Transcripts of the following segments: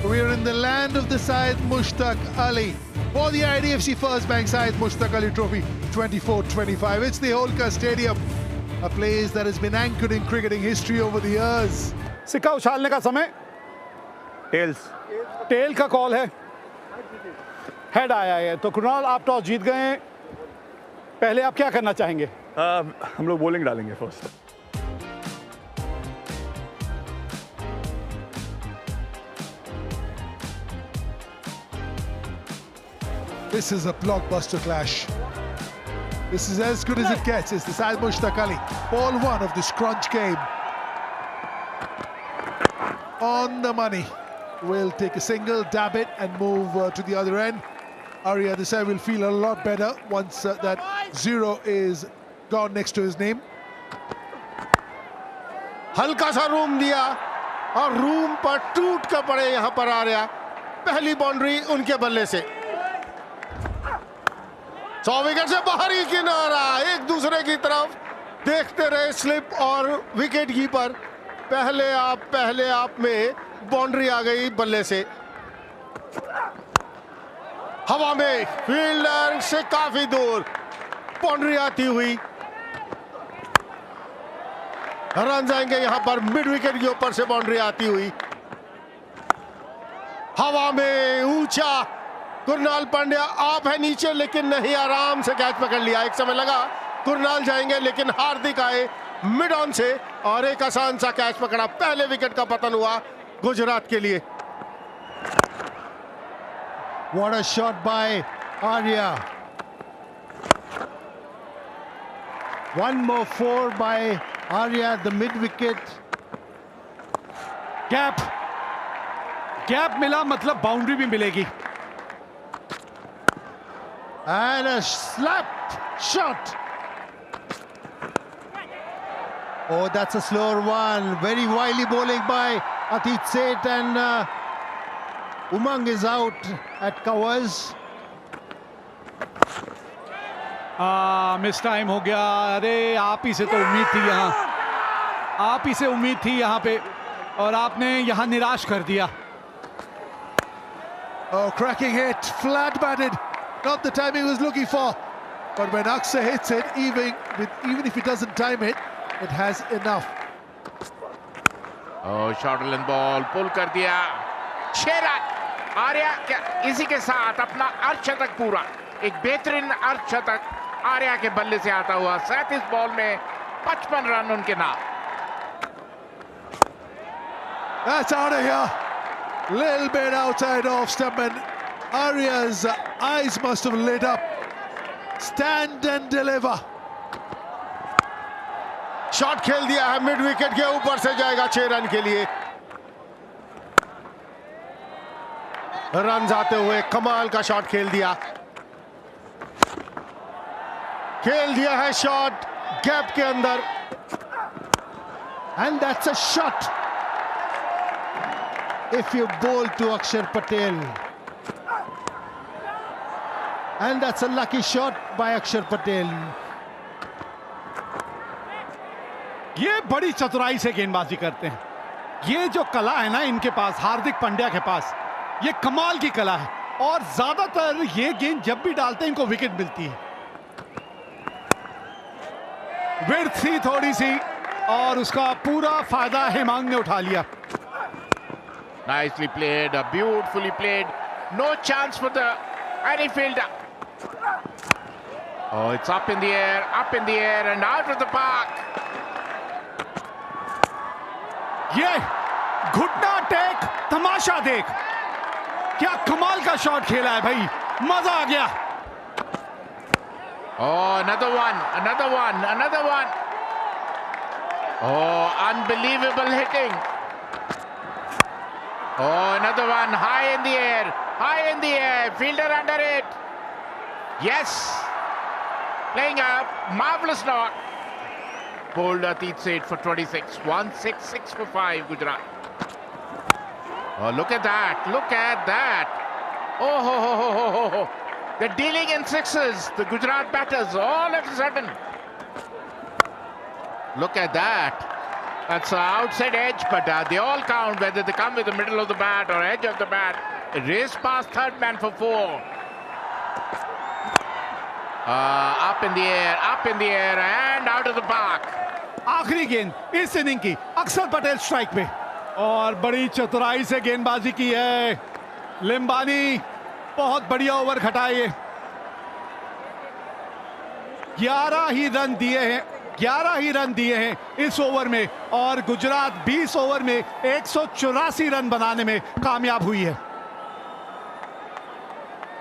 We're in the land of the Syed Mushtaq Ali for the IDFC First Bank Syed Mushtaq Ali Trophy 24-25. It's the Holkar Stadium, a place that has been anchored in cricketing history over the years. सिक्का उछालने का समय tell का call है, head आया है। तो कुणाल, आप toss जीत गए हैं, पहले आप क्या करना चाहेंगे? हम लोग बॉलिंग डालेंगे first. This is a blockbuster clash. This is as good as it gets. It's the Syed Mushtaq Ali. Ball one of the scrunch game. On the money. Will take a single, dab it and move to the other end. Arya this side will feel a lot better once that zero is gone next to his name. हल्का सा room दिया और room पर टूट कर पड़े यहाँ पर आर्या। पहली बाउंड्री उनके बल्ले से। 100 विकेट से बाहरी किनारा, एक दूसरे की तरफ देखते रहे स्लिप और विकेट कीपर। पहले आप में बाउंड्री आ गई बल्ले से। हवा में फील्डर से काफी दूर बाउंड्री आती हुई। रन जाएंगे यहां पर मिड विकेट के ऊपर से बाउंड्री आती हुई। हवा में ऊंचा कुरनाल पांड्या आप है नीचे, लेकिन नहीं, आराम से कैच पकड़ लिया। एक समय लगा कुरनाल जाएंगे, लेकिन हार्दिक आए मिड ऑन से और एक आसान सा कैच पकड़ा। पहले विकेट का पतन हुआ गुजरात के लिए। What a shot by Arya. One more four by Arya at the mid wicket. Gap मिला मतलब बाउंड्री भी मिलेगी। And a slap shot. Oh, that's a slower one. Very wily bowling by Atit Seth, and Umang is out at covers. Miss time हो गया। अरे आप ही से तो उम्मीद थी यहाँ, आप ही से उम्मीद थी यहाँ पे, और आपने यहाँ निराश कर दिया। Oh, cracking hit, flat batted. Not the time he was looking for. But when Aksa hits it, even if he doesn't time it, it has enough. Oh, short and ball, pull कर दिया। 6 run. Arya क्या इसी के साथ अपना अर्धशतक पूरा, एक बेहतरीन अर्धशतक आर्या के बल्ले से आता हुआ। 37 बॉल में 55 रन उनके नाम। That's out of here. Little bit outside off stump, and Arya's eyes must have lit up. Stand and deliver. Shot खेल दिया है मिड विकेट के ऊपर से, जाएगा 6 रन के लिए। रन आते हुए कमाल का शॉट खेल दिया है शॉट गैप के अंदर। And that's a shot. If you bowl to Akshar Patel. And that's a lucky shot by Akshar Patel. ये बड़ी चतुराई से गेंदबाजी करते हैं। ये जो कला है ना इनके पास, हार्दिक पांड्या के पास, ये कमाल की कला है। और ज्यादातर ये गेंद जब भी डालते हैं इनको विकेट मिलती है। विड्थ थी थोड़ी सी और उसका पूरा फायदा हेमांग ने उठा लिया। Nicely played, beautifully played. No chance for the any fielder. Oh, it's up in the air and out of the park. ये घुटना टेक, तमाशा देख, क्या कमाल का शॉट खेला है भाई, मजा आ गया। Oh, another one. Oh, unbelievable hitting. Oh, another one, high in the air, fielder under it. Yes, playing a marvelous knock. Bowled Atit Seth for 26, 166 for 5, Gujarat. Oh, look at that. Oh, ho. They're dealing in sixes, the Gujarat batters, all of a sudden. Look at that. That's the outside edge, but they all count, whether they come with the middle of the bat or edge of the bat. A race past third man for 4. Up in the air, and out of the park. आखिरी गेंद इस inning की, अक्षर Patel strike पे, और बड़ी चतुराई से गेंदबाजी की है लिम्बानी। बहुत बढ़िया ओवर खटाए। 11 ही रन दिए हैं इस ओवर में, और गुजरात 20 ओवर में 184 रन बनाने में कामयाब हुई है।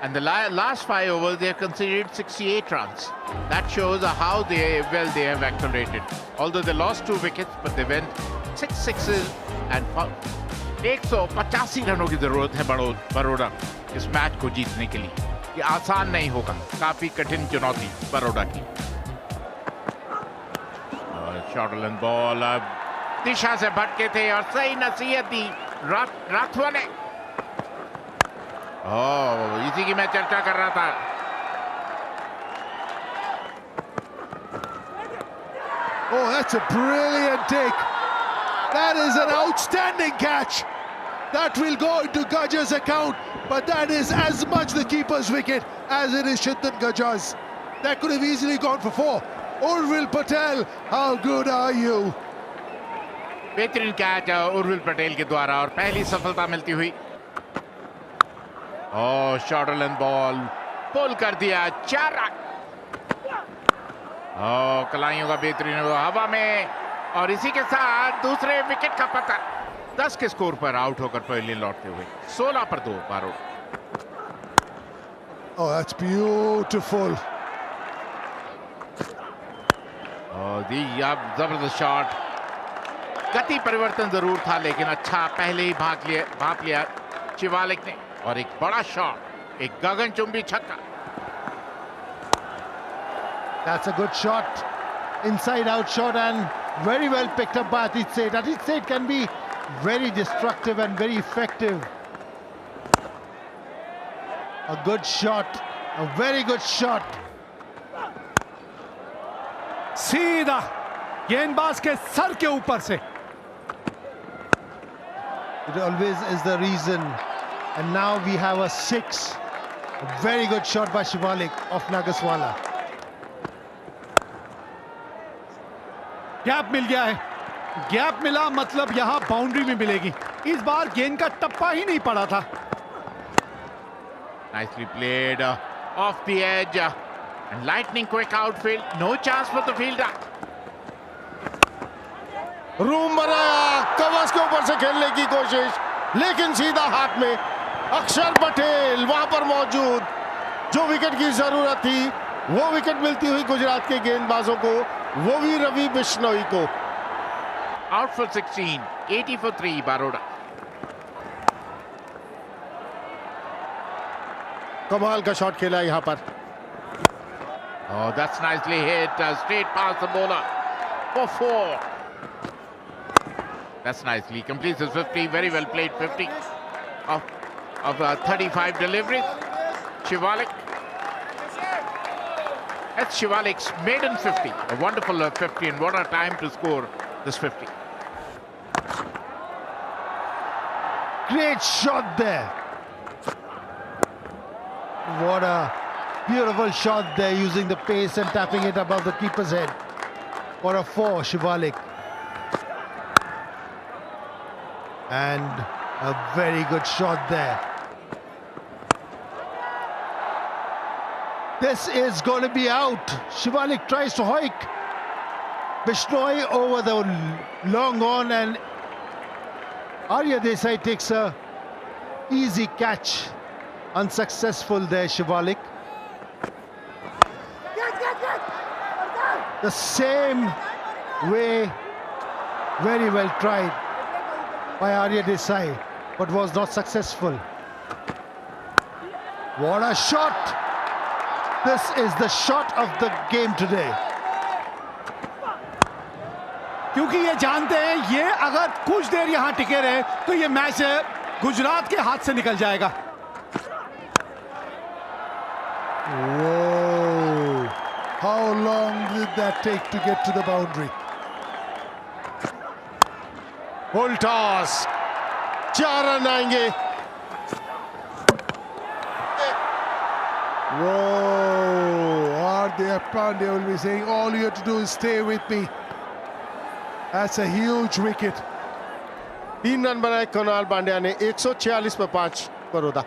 And the last 5 overs, they have conceded 68 runs. That shows how they have accelerated. Although they lost 2 wickets, but they went 6 sixes and 185 रनों की जरूरत है बड़ौदा इस मैच को जीतने के लिए। ये आसान नहीं होगा, काफी कठिन चुनौती बड़ौदा की। शॉर्ट लेंथ बॉल, दिशा से भटके थे और सही नसीहत दी राठवा ने। इसी की मैं चर्चा कर रहा था। Oh, that's a brilliant take. That is an outstanding catch. That will go into Gajjar's account, but that is as much the keeper's wicket as it is Chintan Gajjar's. That could have easily gone for 4. Urvil Patel, how good are you? बेहतरीन catch Urvil Patel के द्वारा और पहली सफलता मिलती हुई। Short length ball पुल कर दिया, 4 रन। कलाइयों का बेहतरीन हवा में, और इसी के साथ दूसरे विकेट का पता। 10 के स्कोर पर आउट होकर पवेलियन लौटते हुए 16 पर 2 बारो। Oh, that's beautiful. जबरदस्त शॉट। गति परिवर्तन जरूर था, लेकिन अच्छा पहले ही भाप लिया शिवालिक ने, और एक बड़ा शॉट, एक गगनचुंबी छक्का। That's a good shot, inside out shot, and very well picked up by Atit Seth. Atit Seth can be very destructive and very effective. A good shot, a very good shot. सीधा गेंदबाज के sir के ऊपर से। It always is the reason, and now we have a 6. A very good shot by Shivalik of Nagaswala. Gap मिल गया है, gap मिला मतलब यहां बाउंड्री में मिलेगी। इस बार गेंद का टप्पा ही नहीं पड़ा था। Nicely played, off the edge, and lightning quick outfield. No chance for the fielder. Room बनाया, कवच के ऊपर से खेलने की कोशिश, लेकिन सीधा हाथ में। अक्षर पटेल वहां पर मौजूद, जो विकेट की जरूरत थी वो विकेट मिलती हुई गुजरात के गेंदबाजों को, वो भी रवि बिश्नोई को। Out for 16, 80 for 3 Baroda. कमाल का शॉट खेला यहां पर। That's nicely hit, straight past the bowler for 4. That's nicely completes his 50. Very well played 50 of 35 deliveries. Shivalik. That's Shivalik's maiden 50. A wonderful 50, and what a time to score this 50. Great shot there. What a beautiful shot there, using the pace and tapping it above the keeper's head. For a 4, Shivalik. And a very good shot there. This is going to be out. Shivalik tries to hoik. Bishnoi over the long on, and Arya Desai takes a easy catch. Unsuccessful there, Shivalik. The same way, very well tried by Arya Desai, but was not successful. What a shot! This is the shot of the game today. क्योंकि ये जानते हैं, ये अगर कुछ देर यहां टिके रहे तो ये मैच गुजरात के हाथ से निकल जाएगा। Whoa! How long did that take to get to the boundary? Full toss, 4 run आएंगे। Whoa, Hardik Pandya will be saying, all you have to do is stay with me. That's a huge wicket. 3 run बनाए कुणाल पांड्या ने, 146 पर 5 बड़ौदा।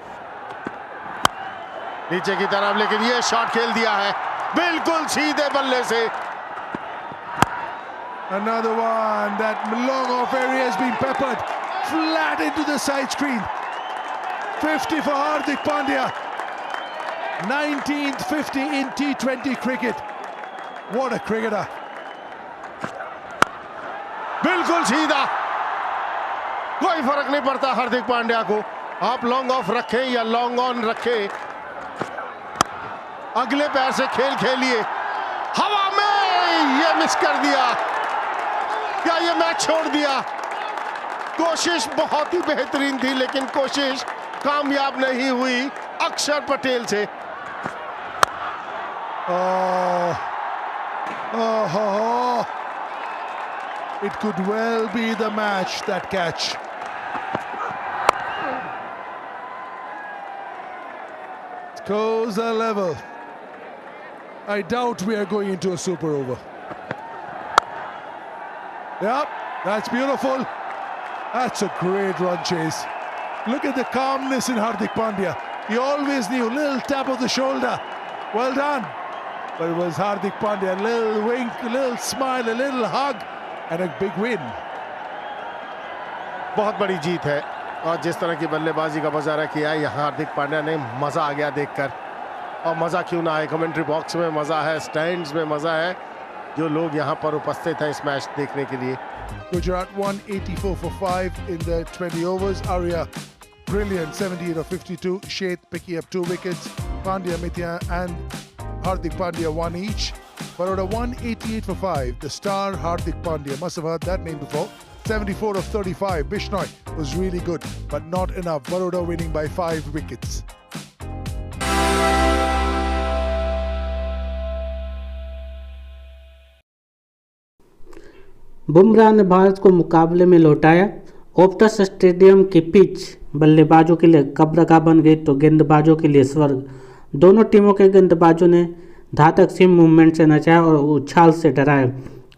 नीचे की तरफ, लेकिन ये shot खेल दिया है बिल्कुल सीधे बल्ले से। Another one. That long off area has been peppered flat into the side screen. 50 for Hardik Pandya. 19th 50 in T20 cricket. What a cricketer. बिल्कुल सीधा, कोई फर्क नहीं पड़ता हार्दिक पांड्या को। आप लॉन्ग ऑफ रखें या लॉन्ग ऑन रखें, अगले पैर से खेल खेलिए। हवा में ये मिस कर दिया, क्या ये मैच छोड़ दिया? कोशिश बहुत ही बेहतरीन थी, लेकिन कोशिश कामयाब नहीं हुई अक्षर पटेल से। It could well be the match, that catch. Scores are level. I doubt we are going into a super over. Yep, that's beautiful. That's a great run chase. Look at the calmness in Hardik Pandya. He always knew, little tap of the shoulder. Well done. But it was Hardik Pandya, a little wink, a little smile, a little hug, and a big win. बहुत बड़ी जीत है, और जिस तरह की बल्लेबाजी का मुजाहरा किया है यहाँ हार्दिक पांड्या ने, मजा आ गया देखकर। और मजा क्यों ना आए, कमेंट्री बॉक्स में मजा है, स्टैंड्स में मजा है, जो लोग यहाँ पर उपस्थित हैं इस मैच देखने के लिए। Gujarat won 84 for 5 in the 20 overs. Arya, brilliant, 78 of 52. Sheth picking up 2 wickets. Pandya, Mithya and Hardik Pandya 1 each. Baroda won 88 for 5. The star Hardik Pandya, must have heard that name before. 74 of 35. Bishnoi was really good, but not enough. Baroda winning by 5 wickets. Bumrah ने भारत को मुकाबले में लौटाया। ओप्टस stadium की pitch बल्लेबाजों के लिए कब्रगाह बन गई तो गेंदबाजों के लिए स्वर्ग। दोनों टीमों के गेंदबाजों ने धातक सीम मूवमेंट से नचाया और उछाल से डराया।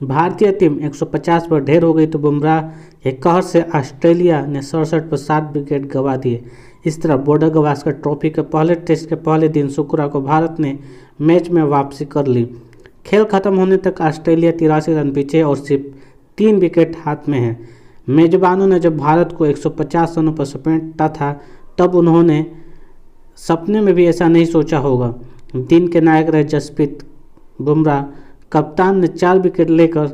भारतीय टीम 150 पर ढेर हो गई तो बुमराह के कहर से ऑस्ट्रेलिया ने 67 पर 7 विकेट गंवा दिए। इस तरह बॉर्डर गवास्कर ट्रॉफी के पहले टेस्ट के पहले दिन शुक्रवार को भारत ने मैच में वापसी कर ली। खेल खत्म होने तक ऑस्ट्रेलिया 83 रन पीछे और सिर्फ 3 विकेट हाथ में है। मेजबानों ने जब भारत को 150 रनों पर समेटा था तब उन्होंने सपने में भी ऐसा नहीं सोचा होगा। दिन के नायक रहे जसप्रीत बुमराह कप्तान ने 4 विकेट लेकर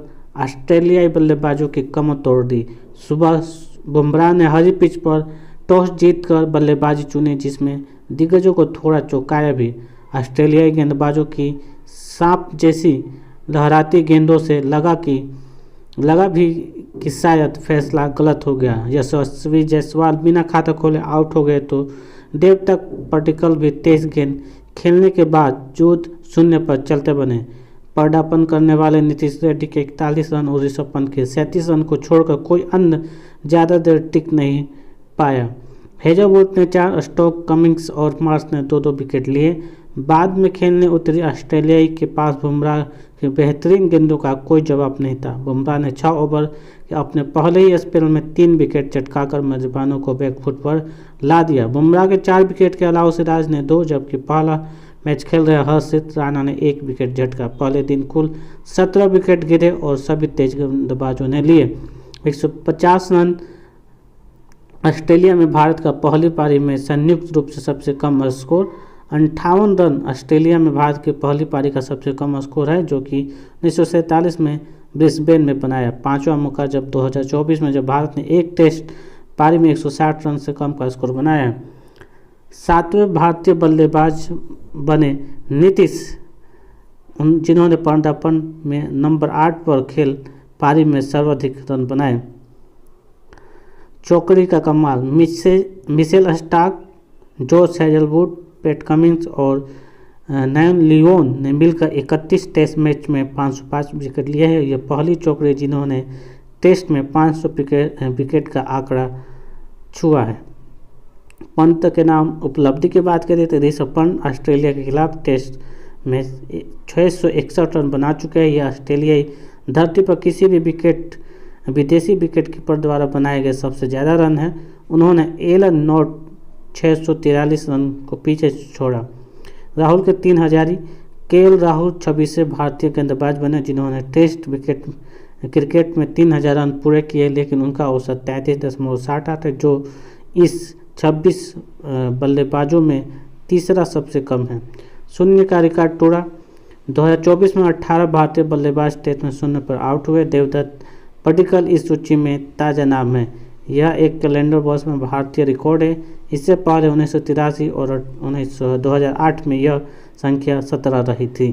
ऑस्ट्रेलियाई बल्लेबाजों की कमर तोड़ दी। सुबह बुमराह ने हरी पिच पर टॉस जीतकर बल्लेबाजी चुनी, जिसमें दिग्गजों को थोड़ा चौंकाया भी। ऑस्ट्रेलियाई गेंदबाजों की सांप जैसी लहराती गेंदों से लगा भी कि शायद फैसला गलत हो गया। यशस्वी जायसवाल बिना खाता खोले आउट हो गए तो देवतक पटिकल भी 23 गेंद खेलने के बाद जोध 0 पर चलते बने। पदार्पण करने वाले नीतीश रेड्डी के 41 रन और ऋषभ पंत के 37 रन को छोड़कर कोई अन्य ज़्यादा देर टिक नहीं पाया। हेजलवुड ने 4, स्टोक, कमिंग्स और मार्श ने 2-2 विकेट लिए। बाद में खेलने उतरी ऑस्ट्रेलियाई के पास बुमराह के बेहतरीन गेंदों का कोई जवाब नहीं था। बुमराह ने 6 ओवर के अपने पहले ही स्पेल में 3 विकेट चटकाकर मेजबानों को बैकफुट पर ला दिया। बुमराह के 4 विकेट के अलावा सिराज ने 2, जबकि पहला मैच खेल रहे हर्षित राणा ने 1 विकेट झटका। पहले दिन कुल 17 विकेट गिरे और सभी तेज गेंदबाजों ने लिए। 150 रन ऑस्ट्रेलिया में भारत का पहली पारी में संयुक्त रूप से सबसे कम स्कोर। 58 रन ऑस्ट्रेलिया में भारत की पहली पारी का सबसे कम स्कोर है, जो कि 1947 में ब्रिस्बेन में बनाया। 5वां मौका जब 2024 में जब भारत ने एक टेस्ट पारी में 160 रन से कम का स्कोर बनाया। 7वें भारतीय बल्लेबाज बने नीतीश, जिन्होंने पदार्पण में नंबर 8 पर खेल पारी में सर्वाधिक रन बनाए। चौकड़ी का कमाल, Mitchell Starc, Josh Hazlewood, PAT Cummins और नैन लियोन ने मिलकर 31 टेस्ट मैच में 505 विकेट लिए हैं। ये पहली चौकड़ी जिन्होंने टेस्ट में 500 विकेट का आंकड़ा छुआ है। पंत के नाम उपलब्धि की बात करें तो ऋषभ पंत ऑस्ट्रेलिया के खिलाफ टेस्ट में 661 रन बना चुके हैं। यह ऑस्ट्रेलियाई धरती पर किसी भी विदेशी विकेटकीपर द्वारा बनाए गए सबसे ज़्यादा रन है। उन्होंने एलन नॉट 643 रन को पीछे छोड़ा। राहुल के 3000 केएल राहुल 26वें भारतीय गेंदबाज बने जिन्होंने टेस्ट क्रिकेट में 3000 रन पूरे किए, लेकिन उनका औसत 33.68 है जो इस 26 बल्लेबाजों में तीसरा सबसे कम है। शून्य का रिकॉर्ड तोड़ा। 2024 में 18 भारतीय बल्लेबाज टेस्ट में शून्य पर आउट हुए। देवदत्त पडिक्कल इस सूची में ताज़ा नाम है। यह एक कैलेंडर वर्ष में भारतीय रिकॉर्ड है। इससे पहले 1983 और 2008 में यह संख्या 17 रही थी।